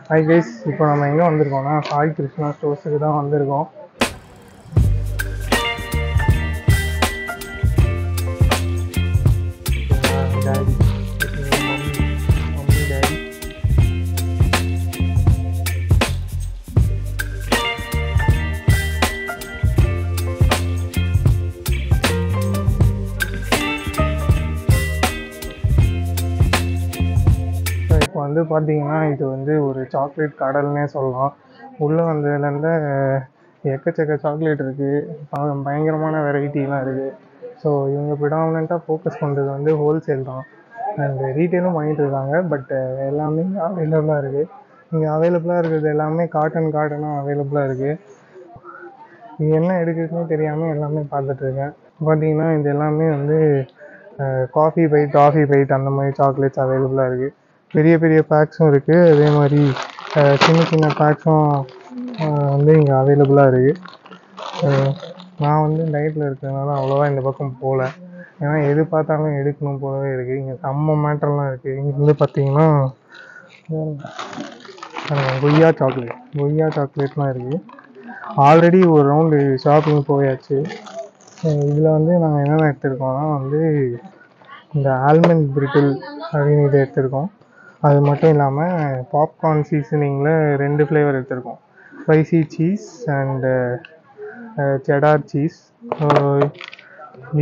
Hi guys, இப்போ நம்ம எங்கே வந்திருக்கோம்னா சாய் கிருஷ்ணா ஸ்டோர்ஸுக்கு தான் வந்திருக்கோம். Daddy, mummy, daddy. இப்போ வந்து பார்த்தீங்கன்னா இது வந்து ஒரு சாக்லேட் கடல்னே சொல்லலாம். உள்ளே வந்ததுலேருந்து எக்கச்சக்க சாக்லேட் இருக்குது, பயங்கரமான வெரைட்டிலாம் இருக்குது. ஸோ இவங்க ப்ரிடாமினண்ட்டாக ஃபோக்கஸ் பண்ணுறது வந்து ஹோல்சேல் தான். அண்ட் ரீட்டெயிலும் பண்ணிகிட்டு இருக்காங்க. பட் எல்லாமே அவைலபிளாக இருக்குது. இங்கே அவைலபிளாக இருக்கிறது எல்லாமே காட்டனாக அவைலபிளாக இருக்குது. இது என்ன எடுக்கிறதுனே தெரியாமல் எல்லாமே பார்த்துட்ருக்கேன். பார்த்தீங்கன்னா இது எல்லாமே வந்து காஃபி பைட் அந்த மாதிரி சாக்லேட்ஸ் அவைலபிளாக இருக்குது. பெரிய பெரிய பேக்ஸும் இருக்குது, அதே மாதிரி சின்ன பேக்ஸும் வந்து இங்கே அவைலபிளாக இருக்குது. நான் வந்து டயட்டில் இருக்கிறதுனால அவ்வளோவா இந்த பக்கம் போகல. ஏன்னா எது பார்த்தாலும் எடுக்கணும் போலவே இருக்குது. இங்கே செம்ம மேட்டர்லாம் இருக்குது. இங்கே வந்து பார்த்தீங்கன்னா கொய்யா சாக்லேட்லாம் இருக்குது. ஆல்ரெடி ஒரு ரவுண்டு ஷாப்பிங் போயாச்சு. இதில் வந்து நாங்கள் என்னென்ன எடுத்திருக்கோம்னா வந்து இந்த ஆல்மண்ட் பிரிட்டில் அப்படின்னு இதை எடுத்திருக்கோம். அது மட்டும் இல்லாமல் பாப்கார்ன் சீசனிங்கில் 2 ஃப்ளேவர் எடுத்திருக்கோம், spicy cheese and cheddar cheese.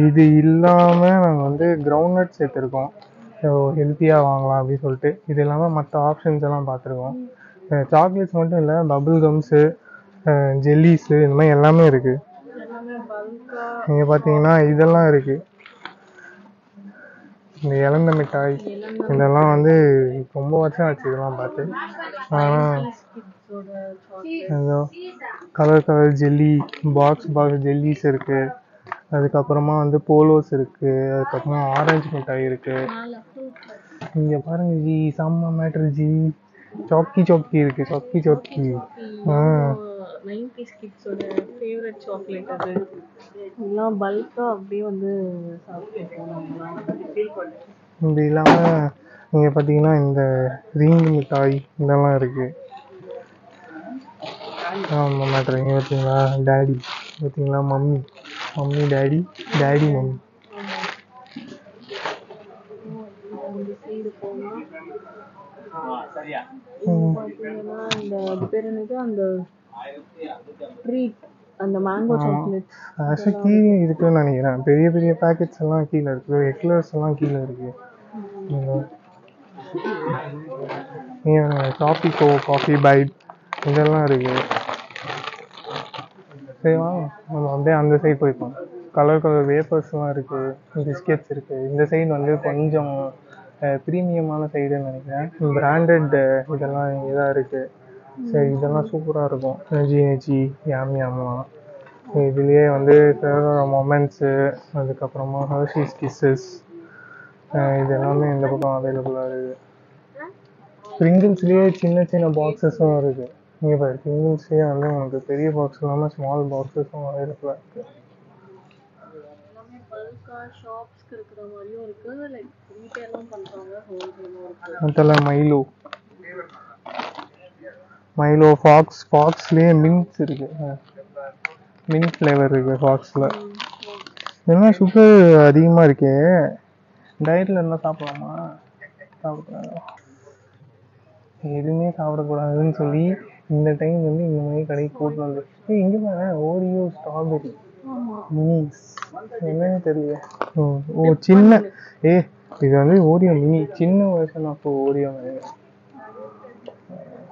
இது இல்லாமல் நாங்கள் வந்து கிரவுண்ட்நட்ஸ் எடுத்திருக்கோம். ஸோ ஹெல்த்தியாக வாங்கலாம் அப்படின்னு சொல்லிட்டு. இது இல்லாமல் மற்ற ஆப்ஷன்ஸ் எல்லாம் பார்த்துருக்கோம். சாக்லேட்ஸ் மட்டும் இல்லை, பபுள் கம்ஸு, ஜெல்லிஸு, இந்த மாதிரி எல்லாமே இருக்குது. இங்கே பார்த்தீங்கன்னா இதெல்லாம் இருக்குது. இந்த இலந்த மிட்டாய் இதெல்லாம் வந்து ரொம்ப வருஷம் ஆச்சு இதெல்லாம் பார்த்து. ஆனால் கலர் ஜெல்லி பாக்ஸ் ஜெல்லிஸ் இருக்குது. அதுக்கப்புறமா வந்து போலோஸ் இருக்குது. அதுக்கப்புறமா ஆரஞ்சு மிட்டாய் இருக்குது. இங்கே பாருங்க ஜி, செம்ம மேட்டர் ஜி. சாக்கி இருக்குது, சாக்கி. 90s கிட்ஸோட ஃபேவரட் சாக்லேட் அது. எல்லாம் பல்காக அப்படியே வந்து சாப்பிட்டு. இது இல்லாமல் இங்கே பார்த்தீங்கன்னா இந்த ரிங் மிட்டாய் இதெல்லாம் இருக்குது. ஆமாம் மேட்ரு. இங்கே பார்த்தீங்களா டாடி, பார்த்தீங்களா மம்மி டாடி மம்மி. இந்த பேர் என்னது, அந்த ட்ரீட், அந்த மேங்கோ சாக்லேட் கீழே இருக்குன்னு நினைக்கிறேன். பெரிய பெரிய பேக்கெட்ஸ் எல்லாம் கீழே இருக்குது, எக்லர்ஸ் எல்லாம் கீழே இருக்குது. காஃபி பைட் இதெல்லாம் இருக்குது. சரி வாங்க நம்ம அப்படியே அந்த சைடு போய்ப்போம். கலர் வேப்பர்ஸ்லாம் இருக்குது, பிஸ்கெட்ஸ் இருக்குது. இந்த சைடு வந்து கொஞ்சம் ப்ரீமியமான சைடுன்னு நினைக்கிறேன். பிராண்டட் இதெல்லாம் இங்கே தான் இருக்குது. சரி, இதெல்லாம் சூப்பராக இருக்கும். நெஜி யாம்லாம் இதுலேயே வந்து மொமெண்ட்ஸு, அதுக்கப்புறமா ஹர்ஷீஸ் கிஸ்ஸஸ், இது எல்லாமே இந்த பக்கம் அவைலபிளாக இருக்குது. ப்ரிங்கிள்ஸ்லேயே சின்ன பாக்ஸஸும் இருக்குது. இங்கே பாரு, ப்ரிங்கிள்ஸ்லேயே வந்து உங்களுக்கு பெரிய பாக்ஸ் இல்லாமல் ஸ்மால் பாக்ஸஸும் அவைலபிளாக இருக்குது. அதெல்லாம் மைலோ ஃபாக்ஸ்லேயே மின்ட்ஸ் இருக்குது. மின்ட் ஃப்ளேவர் இருக்குது ஃபாக்ஸில். இதெல்லாம் சுகர் அதிகமாக இருக்கே, டயட்டில் என்ன சாப்பிடலாமா? சாப்பிட்றாங்க. எதுவுமே சாப்பிடக்கூடாதுன்னு சொல்லி இந்த டைம் வந்து இந்த மாதிரி கடைக்கு கூட்டு வந்து இங்கே பாரு, ஓரியோ ஸ்ட்ராபெரி மினிஸ் என்னன்னு தெரியல. சின்ன இது வந்து ஓரியோ மினி, சின்ன வெர்ஷன் ஆஃப் ஓரியோ.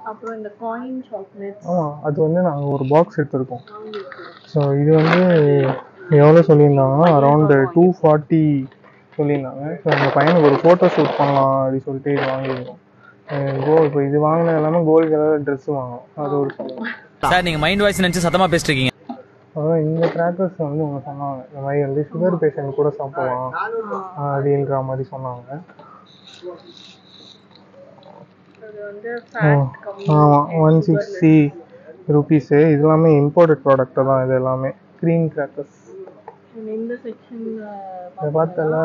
அப்புறம் இந்த காயின் சாக்லேட், அது வந்து நாங்கள் ஒரு பாக்ஸ் எடுத்திருக்கோம். ஸோ இது வந்து எவ்வளோ சொல்லியிருந்தாங்கன்னா அரௌண்ட் 240 சொல்லியிருந்தாங்க. ஸோ எங்கள் பையனுக்கு ஒரு ஃபோட்டோ ஷூட் பண்ணலாம் அப்படின்னு சொல்லிட்டு இது வாங்கியிருக்கோம். இப்போ இது வாங்கின எல்லாமே கோல்டு கலர் ட்ரெஸ் வாங்கணும். அது ஒரு சார், நீங்கள் மைண்ட் வாய்ஸ் நினச்சி சத்தமாக பேசிட்டு இருக்கீங்க. அதான் இந்த கிராக்கர்ஸ் வந்து அவங்க சொன்னாங்க, இந்த மாதிரி வந்து சுகர் பேஷண்ட் கூட சாப்பிடலாம் அப்படின்ற மாதிரி சொன்னாங்க. ஆமாம், 160 rupees. இது எல்லாமே இம்போர்ட்டட் ப்ராடக்ட் தான். இது எல்லாமே க்ரீம் கிராக்கர்ஸ். இந்த செக்ஷன் இதை பார்த்தல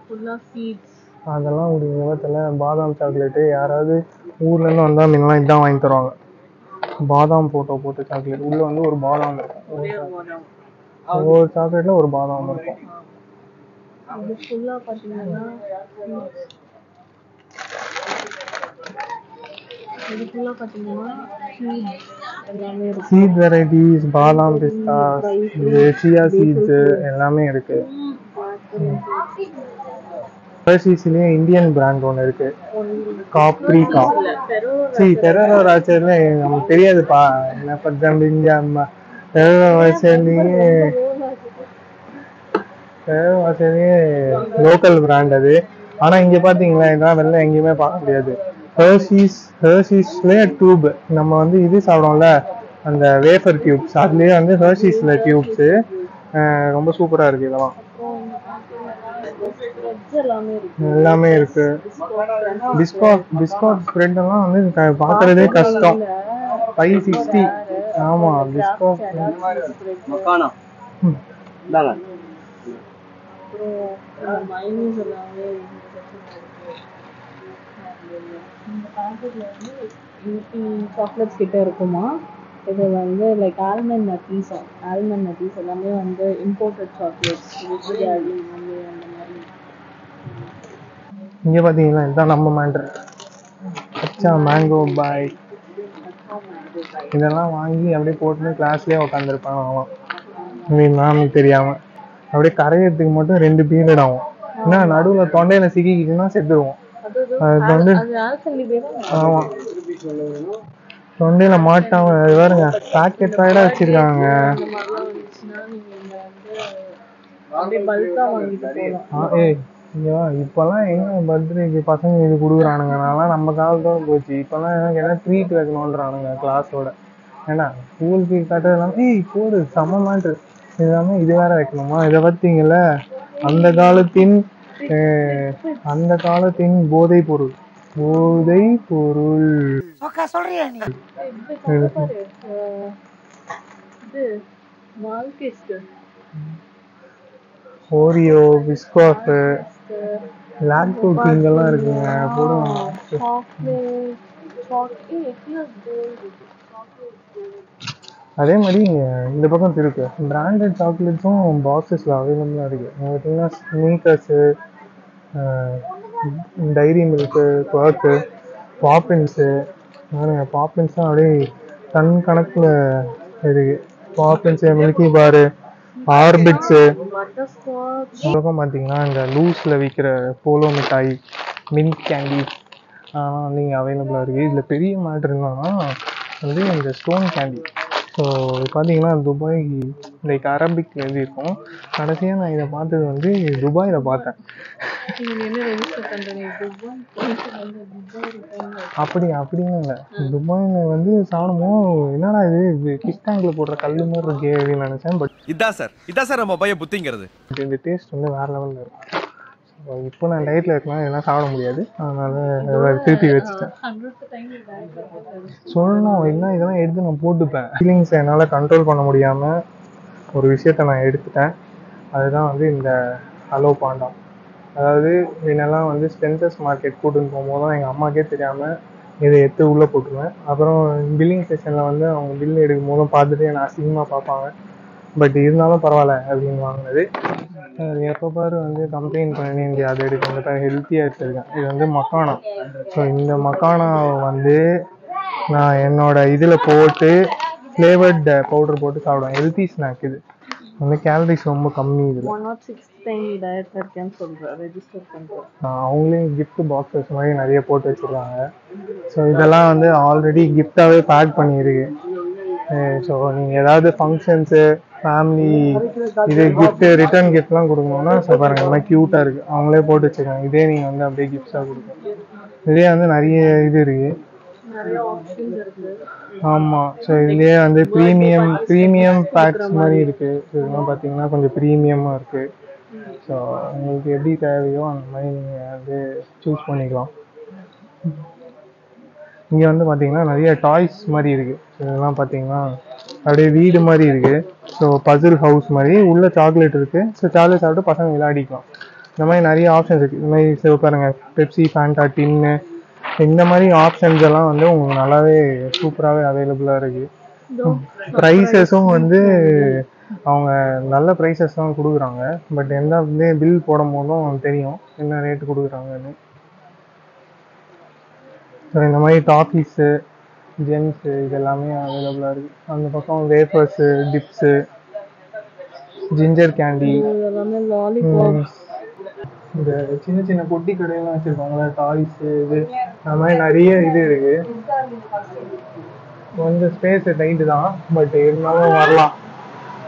ஃபுல்லாக சீட்ஸ், அதெல்லாம் ஒரு விதத்தில் பாதாம் சாக்லேட்டு. யாராவது ஊர்லேருந்து வந்தால் முன்னெல்லாம் இதான் வாங்கி தருவாங்க, பாதாம் போட்டு சாக்லேட். உள்ளே வந்து ஒரு பாதாம் இருக்கும், ஒவ்வொரு சாக்லேட்டில் ஒரு பாதாம் இருக்கும். இது ஃபுல்லாக பார்த்தீங்கன்னா சீட் வெரைட்டிஸ், பாதாம் பிஸ்தா, சியா சீட்ஸு எல்லாமே இருக்கு. ஹெர்ஷீஸ்லேயே இந்தியன் பிராண்ட் ஒன்று இருக்கு, காப்ரிகா. ஃபெரோரோ ராச்சர்ல நமக்கு தெரியாதுப்பா, என்ன பக்கம் இங்கே ஃபெரோரோ ராச்சர்லேயே லோக்கல் பிராண்ட் அது. ஆனால் இங்கே பார்த்தீங்களா, இதெல்லாம் வெளில எங்கேயுமே பார்க்க முடியாது. ஹெர்ஷீஸ்லேயே டியூப், நம்ம வந்து இது சாப்பிடுவோம்ல அந்த வேஃபர் டியூப்ஸ், அதுலேயே வந்து ஹெர்ஷீஸில் டியூப்ஸு. ரொம்ப சூப்பராக இருக்குது இதெல்லாம். எல்லாமே இருக்கு. பிஸ்காட் ஸ்ப்ரெட் எல்லாம் வந்து பார்க்கறதே கஷ்டம். 560. ஆமா, பிஸ்காட் சாக்லேட்ஸ் கிட்ட இருக்குமா. இது வந்து லைக் ஆல்மண்ட் நட்டீஸ் எல்லாமே வந்து இம்போர்ட்டட் சாக்லேட்ஸ். இங்கே பார்த்தீங்கன்னா இதுதான் நம்ம மேண்டர், அச்சா மேங்கோ பாய். இதெல்லாம் வாங்கி அப்படியே போட்டு கிளாஸ்லேயே உட்காந்துருப்பாங்க அவன், மேம் தெரியாமல். அப்படியே கரையிறதுக்கு மட்டும் 2 பீரியட் ஆகும். ஏன்னா நடுவில் தொண்டையில் சிக்கிக்கிட்டுன்னா செத்துருவோம். அது வந்து ஆமாம், தொண்டையில் மாட்டாம பாருங்க, பேக்கெட் பேக்கெட்டாக வச்சுருக்காங்க. இப்போல்லாம் எங்க பர்த்டேக்கு பசங்க இது கொடுக்குறானுங்க. நான்லாம் நம்ம காலத்தோட போச்சு. இப்போல்லாம் எனக்கு என்ன ட்ரீட் வைக்கணுன்றானுங்க கிளாஸோட. ஏன்னா ஸ்கூலுக்கு கட்டுறதுலாம் போடு செம்ம மேட்ரு, எல்லாமே இது வேற வைக்கணுமா? இதை பார்த்தீங்கல்ல, அந்த காலத்தின் போதை பொருள். ஓரியோ, பிஸ்காட், லாக்டோ கிங் எல்லாம் இருக்குங்க, போடுவாங்க. அதே மாதிரி இந்த பக்கம் இருக்கு பிராண்டட் சாக்லேட்ஸும் பாக்ஸஸில் அவைலபிளாக இருக்குது. பார்த்தீங்கன்னா ஸ்னீக்கர்ஸு, டைரி மில்க்கு, குவாக்கு, பாப்பின்ஸு. பாப்பின்ஸ்லாம் அப்படியே டன் கணக்கில் இருக்குது. பாப்பின்ஸு, மில்கி பாரு, ஆர்பிட்ஸு. இந்த பக்கம் பார்த்தீங்கன்னா இந்த லூஸில் விற்கிற போலோ மிட்டாய், மின்ட் கேண்டி வந்து இங்கே அவைலபிளாக இருக்குது. இதில் பெரிய மேட்ரு என்னன்னா வந்து இந்த ஸ்டோன் கேண்டி. ஸோ பார்த்தீங்கன்னா துபாய் லைக் அரபிக்கில் எழுதியிருக்கோம். கடைசியாக நான் இதை பார்த்தது வந்து துபாயில் பார்த்தேன். அப்படின்னு இல்லை, துபாயில் வந்து சாப்பிடும்போது என்னடா இது கிஸ் டேங்கில் போடுற கல் மாதிரி இருக்கே அப்படின்னு நினச்சேன். பட் இதான் சார் நம்ம பையன் புத்திங்கிறது. இந்த டேஸ்ட் வந்து வேறு லெவலில் இருக்கும். இப்போ நான் டயட்டில் இருக்கலாம், இதெல்லாம் சாப்பிட முடியாது, அதனால் திருப்பி வச்சுட்டேன். சொல்லணும் இல்லை, இதெல்லாம் எடுத்து நான் போட்டுப்பேன். ஃபீலிங்ஸை என்னால் கண்ட்ரோல் பண்ண முடியாமல் ஒரு விஷயத்த நான் எடுத்துட்டேன். அதுதான் வந்து இந்த ஹலோ பாண்டா. அதாவது என்னெல்லாம் வந்து ஸ்பென்சர்ஸ் மார்க்கெட் கூட்டுன்னு போகும்போது தான் எங்கள் அம்மாக்கே தெரியாமல் இதை எடுத்து உள்ளே போட்டுருவேன். அப்புறம் பில்லிங் செஷனில் வந்து அவங்க பில்லு எடுக்கும் போதும் பார்த்துட்டு என்னை அசிங்கமாக பார்ப்பாங்க. பட் இருந்தாலும் பரவாயில்ல அப்படின்னு வாங்கினது. எப்போ பாரு வந்து கம்ப்ளைண்ட் பண்ணி இங்கே அதை எடுக்க ஹெல்த்தியாக எடுத்துருக்கேன். இது வந்து மக்கானா. ஸோ இந்த மக்கானாவை வந்து நான் என்னோட இதில் போட்டு ஃப்ளேவர்டு பவுடர் போட்டு சாப்பிடுவேன். Healthy snack. இது வந்து கேலரிஸ் ரொம்ப கம்மி. இதில் அவங்களே கிஃப்ட் பாக்ஸஸ் மாதிரி நிறைய போட்டு வச்சுருக்காங்க. ஸோ இதெல்லாம் வந்து ஆல்ரெடி கிஃப்டாகவே பேக் பண்ணியிருக்கு. ஸோ நீங்கள் ஏதாவது ஃபங்க்ஷன்ஸு, ஃபேமிலி இது கிஃப்ட்டு, ரிட்டர்ன் கிஃப்ட்லாம் கொடுக்கணுன்னா ஸோ பாருங்கள் இந்த மாதிரி க்யூட்டாக இருக்குது, அவங்களே போட்டு வச்சுருக்காங்க. இதே நீங்கள் வந்து அப்படியே கிஃப்ட்ஸாக கொடுக்கணும். இதே வந்து நிறைய இது இருக்குது. ஆமாம், ஸோ இதுலேயே வந்து ப்ரீமியம் பேக்ஸ் மாதிரி இருக்குது. இதெல்லாம் பார்த்தீங்கன்னா கொஞ்சம் ப்ரீமியமாக இருக்குது. ஸோ உங்களுக்கு எப்படி தேவையோ அந்த மாதிரி நீங்கள் வந்து சூஸ் பண்ணிக்கலாம். இங்கே வந்து பார்த்தீங்கன்னா நிறைய டாய்ஸ் மாதிரி இருக்குது. இதெல்லாம் பார்த்தீங்கன்னா அப்படியே வீடு மாதிரி இருக்குது. ஸோ பசில் ஹவுஸ் மாதிரி உள்ள சாக்லேட் இருக்குது. ஸோ சாக்லேட் சாப்பிட்டு பசங்க விளையாடிக்கலாம். இந்த மாதிரி நிறைய ஆப்ஷன்ஸ் இருக்குது. இந்த மாதிரி பாருங்கள், பெப்சி, ஃபேண்டா, டின்னு, இந்த மாதிரி ஆப்ஷன்ஸ் எல்லாம் வந்து உங்களுக்கு நல்லாவே சூப்பராகவே அவைலபிளாக இருக்குது. ப்ரைஸஸும் வந்து அவங்க நல்ல ப்ரைஸஸ் தான் கொடுக்குறாங்க. பட் எந்த பில் போடும் போதும் தெரியும் என்ன ரேட்டு கொடுக்குறாங்கன்னு. ஸோ இந்த மாதிரி டாஃபீஸு, ஜெம்ஸு இது எல்லாமே அவைலபிளாக இருக்குது. அந்த பக்கம் வேஃபர்ஸு, டிப்ஸு, ஜிஞ்சர் கேண்டி, இந்த சின்ன சின்ன பொட்டி கடையெல்லாம் வச்சுருக்காங்களா, டாய்ஸு, இது அந்த மாதிரி நிறைய இது இருக்குது. கொஞ்சம் ஸ்பேஸு டைட்டு தான், பட் இருந்தாலும் வரலாம்.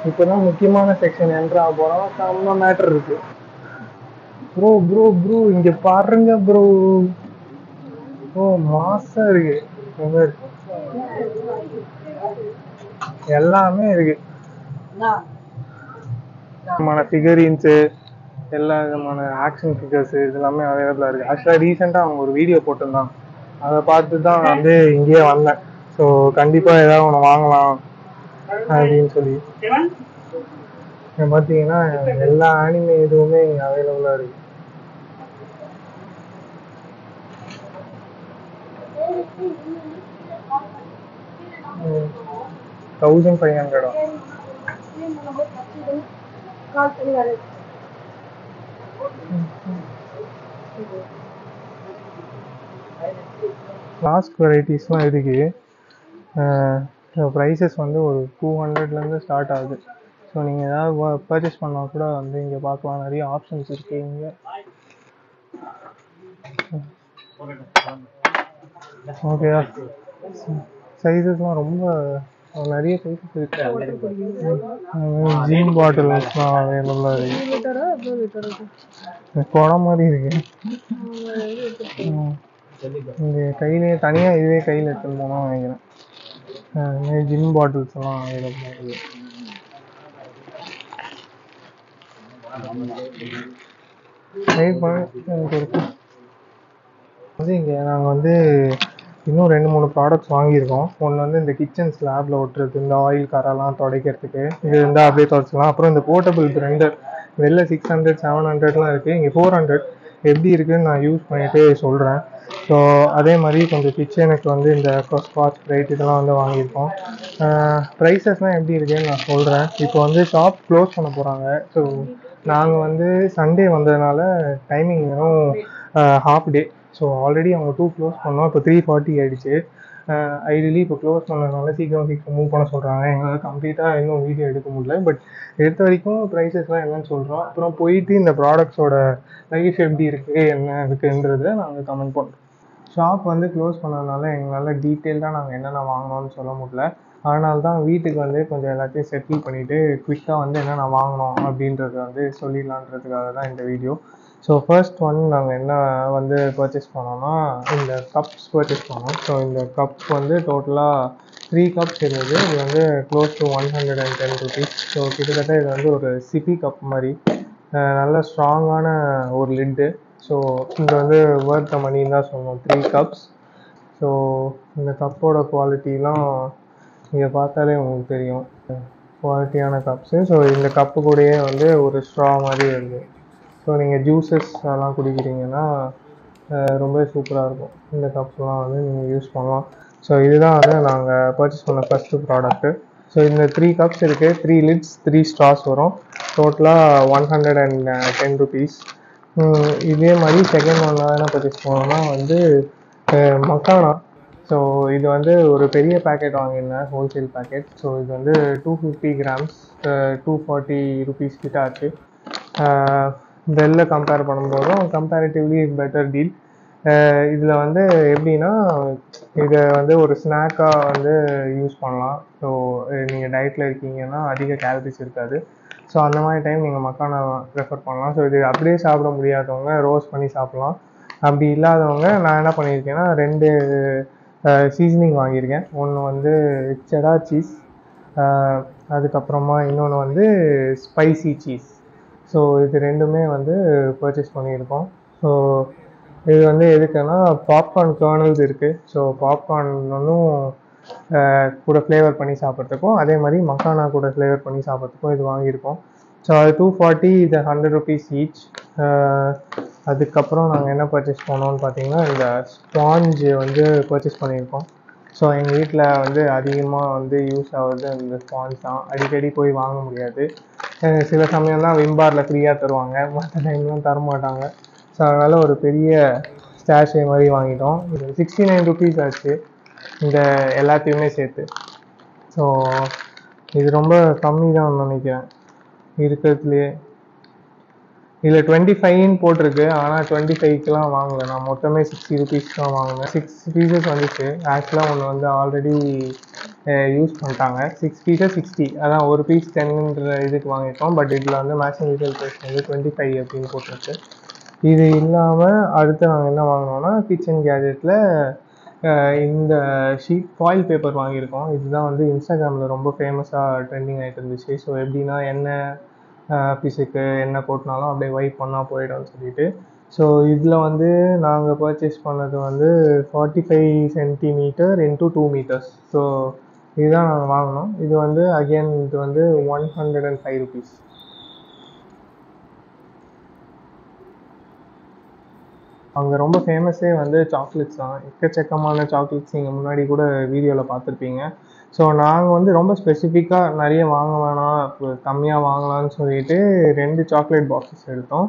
இப்போ தான் முக்கியமான செக்ஷன் என்ட்ரு ஆக போகிறோம். செம்ம மேட்டர் இருக்குது. ப்ரோ ப்ரோ ப்ரோ இங்கே பாருங்க ப்ரோ. ஓ மாசா இருக்கு, எல்லாமே இருக்கு. விதமான ஃபிகரின்ஸு, எல்லா விதமான ஆக்ஷன் ஃபிகர்ஸு இது எல்லாமே அவைலபிளாக இருக்குது. ஆக்சுவலாக ரீசெண்டாக அவங்க ஒரு வீடியோ போட்டிருந்தாங்க, அதை பார்த்து தான் வந்து இங்கேயே வந்தேன். ஸோ கண்டிப்பாக ஏதாவது ஒன்று வாங்கலாம் அப்படின்னு சொல்லி. பார்த்தீங்கன்னா எல்லா ஆனிமே இதுவுமே அவைலபிளாக இருக்குது. 1500. லாஸ்ட் வெரைட்டிஸ்லாம் இருக்குது. ப்ரைஸஸ் வந்து ஒரு 200லேருந்து ஸ்டார்ட் ஆகுது. ஸோ நீங்கள் ஏதாவது பர்ச்சேஸ் பண்ணால் கூட வந்து இங்கே பார்க்கலாம், நிறைய ஆப்ஷன்ஸ் இருக்குது இங்கே. ஓகேவா? சைஸஸ்லாம் ரொம்ப நிறைய சைஸஸ் இருக்குது. ஜீன் பாட்டில்ஸ்லாம் அவைலபிளாக இருக்குது. குடம் மாதிரி இருக்குது. இந்த கையிலே தனியாக இதுவே கையில் எடுத்துன்னு போனால் நினைக்கிறேன். ஜின் பாட்டில்ஸ் எல்லாம் அவைலபிளாக இருக்குது. இங்கே நாங்கள் வந்து இன்னும் 2-3 ப்ராடக்ட்ஸ் வாங்கியிருக்கோம். ஒன்று வந்து இந்த கிச்சன் ஸ்லாப்ல ஒட்டுறது, இந்த ஆயில் கரெல்லாம் துடைக்கிறதுக்கு இது இருந்தால் அப்படியே துடைச்சிக்கலாம். அப்புறம் இந்த போர்ட்டபிள் பிளெண்டர் வெளில 600 700லாம் இருக்குது, இங்கே 400. எப்படி இருக்குதுன்னு நான் யூஸ் பண்ணிட்டு சொல்கிறேன். ஸோ அதே மாதிரி கொஞ்சம் கிச்சனுக்கு வந்து இந்த ஸ்காட்ச் ப்ரைட் இதெல்லாம் வந்து வாங்கியிருக்கோம். ப்ரைஸஸ்லாம் எப்படி இருக்குதுன்னு நான் சொல்கிறேன். இப்போ வந்து ஷாப் க்ளோஸ் பண்ண போகிறாங்க. ஸோ நாங்கள் வந்து சண்டே வந்ததுனால டைமிங் வெறும் ஹாஃப் டே. ஸோ ஆல்ரெடி அவங்க 2 க்ளோஸ் பண்ணோம், இப்போ 3:40 ஆகிடுச்சு. ஐடியலி இப்போ க்ளோஸ் பண்ணதுனால சீக்கிரம் மூவ் பண்ண சொல்கிறாங்க. எங்களால் கம்ப்ளீட்டாக இன்னும் வீடியோ எடுக்க முடியல. பட் எடுத்த வரைக்கும் ப்ரைஸஸ்லாம் என்னன்னு சொல்கிறோம். அப்புறம் போயிட்டு இந்த ப்ராடக்ட்ஸோட லைஃப் எப்படி இருக்குது என்ன இருக்குன்றதை நாங்கள் கமெண்ட் பண்ணுறோம். ஷாப் வந்து க்ளோஸ் பண்ணதுனால எங்களால் டீட்டெயில்டாக நாங்கள் என்னென்ன வாங்கினோன்னு சொல்ல முடியல. அதனால தான் வீட்டுக்கு வந்து கொஞ்சம் எல்லாத்தையும் செட்டில் பண்ணிவிட்டு குவிக்காக வந்து என்னென்ன வாங்கினோம் அப்படின்றத வந்து சொல்லிடலான்றதுக்காக தான் இந்த வீடியோ. ஸோ ஃபர்ஸ்ட் ஒன் நாங்கள் என்ன வந்து பர்ச்சேஸ் பண்ணோம்னா இந்த கப்ஸ் பர்ச்சேஸ் பண்ணோம். ஸோ இந்த கப் வந்து டோட்டலாக 3 கப்ஸ் இருந்தது. இது வந்து க்ளோஸ் டு 110 rupees. ஸோ கிட்டத்தட்ட இது வந்து ஒரு சிப்பி கப் மாதிரி நல்ல ஸ்ட்ராங்கான ஒரு லிட்டு. ஸோ இங்கே வந்து வர்த் மணின்னு தான் சொல்லணும். 3 கப்ஸ். ஸோ இந்த கப்போட குவாலிட்டிலாம் இங்கே பார்த்தாலே உங்களுக்கு தெரியும், குவாலிட்டியான கப்ஸு. ஸோ இந்த கப்பு கூடயே வந்து ஒரு ஸ்ட்ரா மாதிரி இருக்குது. ஸோ நீங்கள் ஜூஸஸ் அதெல்லாம் குடிக்கிறீங்கன்னா ரொம்ப சூப்பராக இருக்கும். இந்த கப்ஸ்லாம் வந்து நீங்கள் யூஸ் பண்ணலாம். ஸோ இதுதான் வந்து நாங்கள் பர்ச்சேஸ் பண்ண ஃபஸ்ட்டு ப்ராடக்ட்டு. ஸோ இந்த 3 கப்ஸ் இருக்குது, 3 லிட்ஸ் 3 ஸ்ட்ராஸ் வரும். டோட்டலாக 110 rupees. இதே மாதிரி செகண்ட் ஒன் என்ன பர்ச்சேஸ் பண்ணோம்னா வந்து மக்கானா. ஸோ இது வந்து ஒரு பெரிய பேக்கெட் வாங்கியிருந்தேன், ஹோல்சேல் பேக்கெட். ஸோ இது வந்து 250 grams 240 rupees கிட்ட ஆச்சு. வெளில கம்பேர் பண்ணும்போதும் கம்பேரிட்டிவ்லி பெட்டர் டீல். இதில் வந்து எப்படின்னா இதை வந்து ஒரு ஸ்நாக்காக வந்து யூஸ் பண்ணலாம். ஸோ நீங்கள் டயட்டில் இருக்கீங்கன்னா அதிக கேலரிஸ் இருக்காது. ஸோ அந்த மாதிரி டைம் நீங்கள் மக்கானா ப்ரிஃபர் பண்ணலாம். ஸோ இது அப்படியே சாப்பிட முடியாதவங்க ரோஸ்ட் பண்ணி சாப்பிட்லாம். அப்படி இல்லாதவங்க நான் என்ன பண்ணியிருக்கேன்னா 2 சீசனிங் வாங்கியிருக்கேன். ஒன்று வந்து செடார் சீஸ், அதுக்கப்புறமா இன்னொன்று வந்து ஸ்பைசி சீஸ். ஸோ இது ரெண்டுமே வந்து பர்ச்சேஸ் பண்ணியிருக்கோம். ஸோ இது வந்து எதுக்குன்னா பாப்கார்ன் கர்னல்ஸ் இருக்குது. ஸோ பாப்கார்ன் ஒன்றும் கூட ஃப்ளேவர் பண்ணி சாப்பிட்றதுக்கும் அதே மாதிரி மக்கானா கூட ஃப்ளேவர் பண்ணி சாப்பிட்றதுக்கும் இது வாங்கியிருக்கோம். ஸோ அது 240, இது 100 rupees ஈச். அதுக்கப்புறம் நாங்கள் என்ன பர்ச்சேஸ் பண்ணோம்னு பார்த்தீங்கன்னா இந்த ஸ்பாஞ்சு வந்து பர்ச்சேஸ் பண்ணியிருக்கோம். ஸோ எங்கள் வீட்டில் வந்து அதிகமாக வந்து யூஸ் ஆகுது இந்த ஸ்பாஞ்ச் தான். அடிக்கடி போய் வாங்க முடியாது. சில சமயம் தான் விம்பாரில் ஃப்ரீயாக தருவாங்க, மற்ற டைம்லாம் தரமாட்டாங்க. ஸோ அதனால் ஒரு பெரிய ஸ்டாஷே மாதிரி வாங்கிட்டோம். இது 69 rupees ஆச்சு இந்த எல்லாத்தையுமே சேர்த்து. ஸோ இது ரொம்ப கம்மி தான் நினைக்கிறேன் இருக்கிறதுலையே. இதில் 25ன்னு போட்டிருக்கு, ஆனால் 25க்குலாம் வாங்கலை. நான் மொத்தமே 60 rupees தான் வாங்கினேன். 6 pieces வந்துச்சு. ஆக்சுவலாக ஒன்று வந்து ஆல்ரெடி யூஸ் பண்ணிட்டாங்க. 6 pieces 60, அதான் ஒரு பீஸ் 10ன்ற இதுக்கு வாங்கிட்டோம். பட் இதில் வந்து மேக்ஸிமம் ரீட்டெயில் ப்ரைஸ் வந்து 25 அப்படின்னு போட்டிருக்கு. இது இல்லாமல் அடுத்து நாங்கள் என்ன வாங்கினோன்னா கிச்சன் கேஜெட்டில் இந்த ஷீட் ஃபாயில் பேப்பர் வாங்கியிருக்கோம். இதுதான் வந்து இன்ஸ்டாகிராமில் ரொம்ப ஃபேமஸாக ட்ரெண்டிங் ஆகிட்டு இருந்துச்சு. ஸோ எப்படின்னா எண்ணெய் பிசுக்கு எண்ணெய் கொட்டினாலும் அப்படியே வைப் பண்ணால் போயிடும்னு சொல்லிட்டு. ஸோ இதில் வந்து நாங்கள் பர்ச்சேஸ் பண்ணது வந்து 45 centimeter into 2 meters. ஸோ இதுதான் நாங்கள் வாங்கினோம். இது வந்து அகெயின் இது வந்து 105 rupees. அங்கே ரொம்ப ஃபேமஸே வந்து சாக்லேட்ஸ் தான். எக்கச்சக்கமான சாக்லேட்ஸ் நீங்கள் முன்னாடி கூட வீடியோவில் பார்த்துருப்பீங்க. ஸோ நாங்கள் வந்து ரொம்ப ஸ்பெசிஃபிக்காக நிறைய வாங்க வேணாம், கம்மியாக வாங்கலாம்னு சொல்லிட்டு 2 சாக்லேட் பாக்ஸஸ் எடுத்தோம்.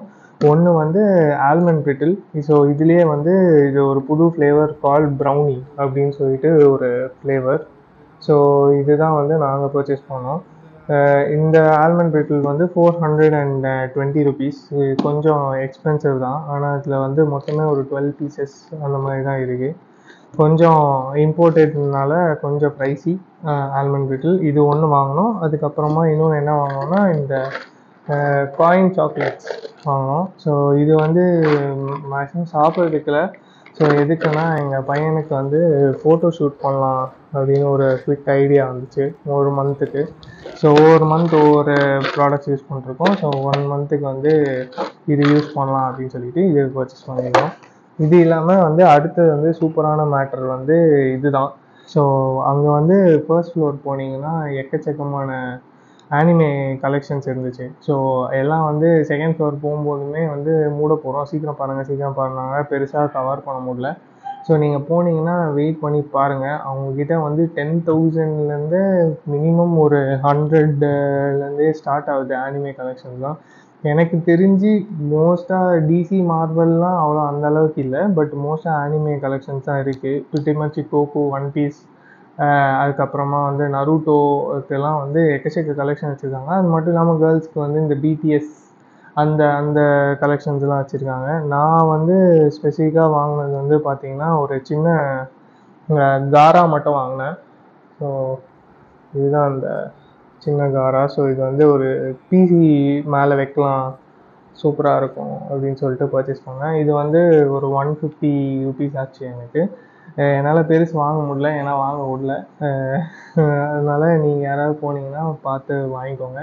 ஒன்று வந்து ஆல்மண்ட் பிரிட்டில். ஸோ இதுலேயே வந்து இது ஒரு புது ஃப்ளேவர் கால் ப்ரௌனி அப்படின்னு சொல்லிட்டு ஒரு ஃப்ளேவர். ஸோ இதுதான் வந்து நாங்கள் பர்ச்சேஸ் பண்ணோம். இந்த ஆல்மண்ட் பிரிட்டில் வந்து 420 rupees. இது கொஞ்சம் எக்ஸ்பென்சிவ் தான், ஆனால் இதில் வந்து மொத்தமே ஒரு 12 pieces அந்த மாதிரி தான் இருக்குது. கொஞ்சம் இம்போர்ட்டட்னால கொஞ்சம் ப்ரைஸி ஆல்மண்ட் பிரிட்டில். இது ஒன்று வாங்கினோம். அதுக்கப்புறமா இன்னொன்று என்ன வாங்கினோன்னா இந்த காயின் சாக்லேட்ஸ் வாங்கினோம். ஸோ இது வந்து மேக்ஸிமம் சாப்பிட்றதுக்குல. ஸோ எதுக்குன்னா எங்கள் பையனுக்கு வந்து ஃபோட்டோ ஷூட் பண்ணலாம் அப்படின்னு ஒரு குவிக் ஐடியா வந்துச்சு ஒரு மந்த்துக்கு. ஸோ ஒவ்வொரு மந்த் ஒவ்வொரு ப்ராடக்ட்ஸ் யூஸ் பண்ணிருக்கோம். ஸோ 1 monthக்கு வந்து இது யூஸ் பண்ணலாம் அப்படின்னு சொல்லிட்டு இது பர்ச்சேஸ் பண்ணியிருக்கோம். இது இல்லாமல் வந்து அடுத்தது வந்து சூப்பரான மேட்டர் வந்து இதுதான். ஸோ அங்கே வந்து ஃபர்ஸ்ட் ஃப்ளோர் போனீங்கன்னா எக்கச்சக்கமான ஆனிமே கலெக்ஷன்ஸ் இருந்துச்சு. ஸோ எல்லாம் வந்து செகண்ட் ஃப்ளோர் போகும்போதுமே வந்து மூட போகிறோம், சீக்கிரம் பாருங்க பெருசாக கவர் பண்ண முடியல. ஸோ நீங்கள் போனீங்கன்னா வெயிட் பண்ணி பாருங்கள். அவங்கக்கிட்ட வந்து 10,000லேருந்து மினிமம் ஒரு 100லேருந்தே ஸ்டார்ட் ஆகுது ஆனிமே கலெக்ஷன்ஸ் தான். எனக்கு தெரிஞ்சு மோஸ்ட்டாக டிசி மார்வல்லாம் அவ்வளோ அந்த அளவுக்கு இல்லை, பட் மோஸ்ட்டாக ஆனிமே கலெக்ஷன்ஸ் தான் இருக்குது. Pretty much Goku, One Piece, அதுக்கப்புறமா வந்து நருட்டோக்கெல்லாம் வந்து எக்கச்சக்க கலெக்ஷன் வச்சுருக்காங்க. அது மட்டும் இல்லாமல் கேர்ள்ஸ்க்கு வந்து இந்த பிடிஎஸ் அந்த அந்த கலெக்ஷன்ஸ்லாம் வச்சுருக்காங்க. நான் வந்து ஸ்பெசிஃபிக்காக வாங்கினது வந்து பார்த்திங்கன்னா ஒரு சின்ன காரா மட்டும் வாங்கினேன். ஸோ இதுதான் அந்த சின்ன காரா. ஸோ இது வந்து ஒரு பிசி மேலே வைக்கலாம், சூப்பராக இருக்கும் அப்படின்னு சொல்லிட்டு பர்ச்சேஸ் பண்ணேன். இது வந்து ஒரு 150 rupees ஆச்சு எனக்கு. என்னால் பெருசு வாங்க முடியல, ஏன்னா வாங்க விடல. அதனால் நீங்கள் யாராவது போனீங்கன்னா பார்த்து வாங்கிக்கோங்க.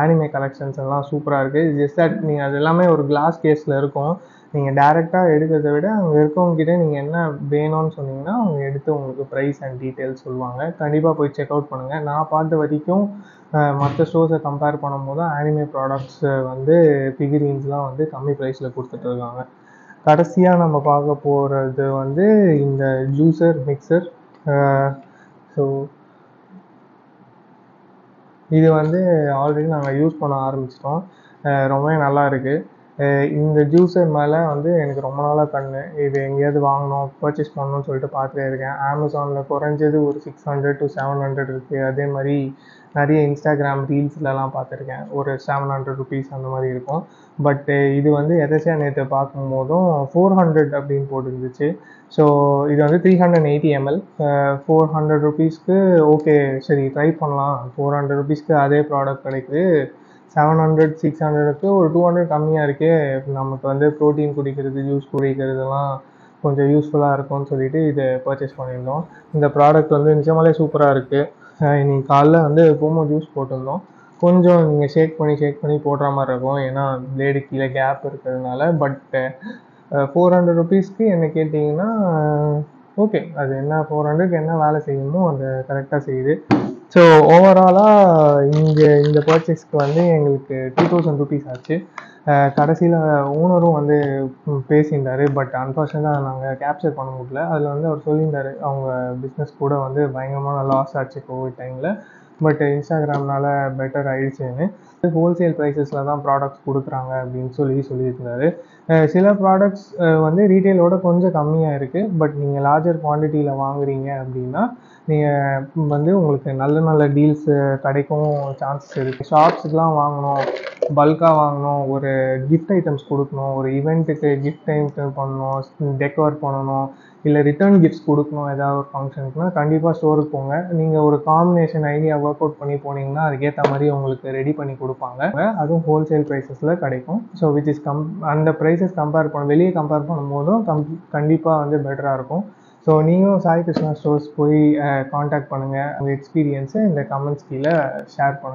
ஆனிமே கலெக்ஷன்ஸ் எல்லாம் சூப்பராக இருக்குது. ஜஸ்ட் தட் நீங்கள் அது எல்லாமே ஒரு கிளாஸ் கேஸில் இருக்கும். நீங்கள் டேரெக்டாக எடுக்கிறத விட அங்கே இருக்கவங்ககிட்ட நீங்கள் என்ன வேணும்னு சொன்னீங்கன்னா அவங்க எடுத்து உங்களுக்கு ப்ரைஸ் அண்ட் டீட்டெயில்ஸ் சொல்லுவாங்க. கண்டிப்பாக போய் செக் அவுட் பண்ணுங்கள். நான் பார்த்த வரைக்கும் மற்ற ஸ்டோர்ஸை கம்பேர் பண்ணும்போது ஆனிமே ப்ராடக்ட்ஸ் வந்து ஃபிகரின்ஸ்லாம் வந்து கம்மி ப்ரைஸில் கொடுத்துட்ருக்காங்க. கடைசியாக நம்ம பார்க்க போகிறது வந்து இந்த ஜூஸர் மிக்சர். ஸோ இது வந்து ஆல்ரெடி நாங்கள் யூஸ் பண்ண ஆரம்பிச்சிட்டோம். ரொம்பவே நல்லா இருக்குது. இந்த ஜூஸர் மேலே வந்து எனக்கு ரொம்ப நாளாக கண்ணு. இது எங்கேயாவது வாங்கணும், பர்ச்சேஸ் பண்ணணும்னு சொல்லிட்டு பார்த்துட்டே இருக்கேன். அமேசானில் குறைஞ்சது ஒரு 600 to 700 இருக்குது. அதே மாதிரி நிறைய இன்ஸ்டாகிராம் ரீல்ஸ்லலாம் பார்த்துருக்கேன், ஒரு 700 rupees அந்த மாதிரி இருக்கும். பட்டு இது வந்து எதாச்சியாக நேற்று பார்க்கும்போதும் 400 அப்படின்னு போட்டுருந்துச்சு. ஸோ இது வந்து 380 ml 400 rupeesக்கு ஓகே, சரி ட்ரை பண்ணலாம். 400 rupeesக்கு அதே ப்ராடக்ட் கிடைக்குது. 700 600க்கு ஒரு 200 கம்மியாக இருக்கே, நமக்கு வந்து ப்ரோட்டீன் குடிக்கிறது, ஜூஸ் குடிக்கிறதுலாம் கொஞ்சம் யூஸ்ஃபுல்லாக இருக்கும்னு சொல்லிட்டு இதை பர்ச்சேஸ் பண்ணியிருந்தோம். இந்த ப்ராடக்ட் வந்து நிஜமாலே சூப்பராக இருக்குது. இன்னைக்கு காலைல வந்து போமோ ஜூஸ் போட்டிருந்தோம். கொஞ்சம் நீங்கள் ஷேக் பண்ணி போடுற மாதிரி இருக்கும், ஏன்னா பிளேடு கீழே கேப் இருக்கிறதுனால. பட் 400 rupeesக்கு என்ன கேட்டிங்கன்னா ஓகே, அது என்ன 400க்கு என்ன வேலை செய்யணுமோ அதை கரெக்டாக செய்யுது. ஸோ ஓவராலாக இந்த பர்ச்சேஸ்க்கு வந்து எங்களுக்கு 2000 rupees ஆச்சு. கடைசியில் ஓனரும் வந்து பேசியிருந்தார். பட் அன்ஃபார்ச்சுனேட்டாக நாங்கள் கேப்சர் பண்ண முடியல. அதில் வந்து அவர் சொல்லியிருந்தார் அவங்க பிஸ்னஸ் கூட வந்து பயங்கரமான லாஸ் ஆச்சு கோவிட் டைமில். பட் இன்ஸ்டாகிராம்னால பெட்டர் ஆயிடுச்சுன்னு ஹோல்சேல் ப்ரைஸஸில் தான் ப்ராடக்ட்ஸ் கொடுக்குறாங்க அப்படின்னு சொல்லியிருந்தாரு. சில ப்ராடக்ட்ஸ் வந்து ரீட்டெயிலோட கொஞ்சம் கம்மியாக இருக்குது. பட் நீங்கள் லார்ஜர் குவான்டிட்டியில் வாங்குறீங்க அப்படின்னா நீங்கள் வந்து உங்களுக்கு நல்ல டீல்ஸு கிடைக்கும் சான்சஸ் இருக்குது. ஷாப்ஸுக்கெலாம் வாங்கணும், பல்காக வாங்கணும், ஒரு கிஃப்ட் ஐட்டம்ஸ் கொடுக்கணும், ஒரு ஈவெண்ட்டுக்கு கிஃப்ட் ஐட்டம் பண்ணணும், டெக்கோர் பண்ணணும், இல்லை ரிட்டர்ன் கிஃப்ட்ஸ் கொடுக்கணும் ஏதாவது ஒரு ஃபங்க்ஷனுக்குனா கண்டிப்பாக ஸ்டோருக்கு போங்க. நீங்கள் ஒரு காம்பினேஷன் ஐடியா ஒர்க் அவுட் பண்ணி போனீங்கன்னா அதுக்கேற்ற மாதிரி உங்களுக்கு ரெடி பண்ணி கொடுப்பாங்க. அதுவும் ஹோல்சேல் ப்ரைஸஸில் கிடைக்கும். ஸோ விச் இஸ் அந்த ப்ரைஸஸ் வெளியே கம்பேர் பண்ணும்போதும் கண்டிப்பாக வந்து பெட்டராக இருக்கும். ஸோ நீங்களும் சாய் கிருஷ்ணா ஸ்டோர்ஸ் போய் காண்டாக்ட் பண்ணுங்கள். உங்கள் எக்ஸ்பீரியன்ஸை இந்த கமெண்ட்ஸ் கீழே ஷேர் பண்ணுங்கள்.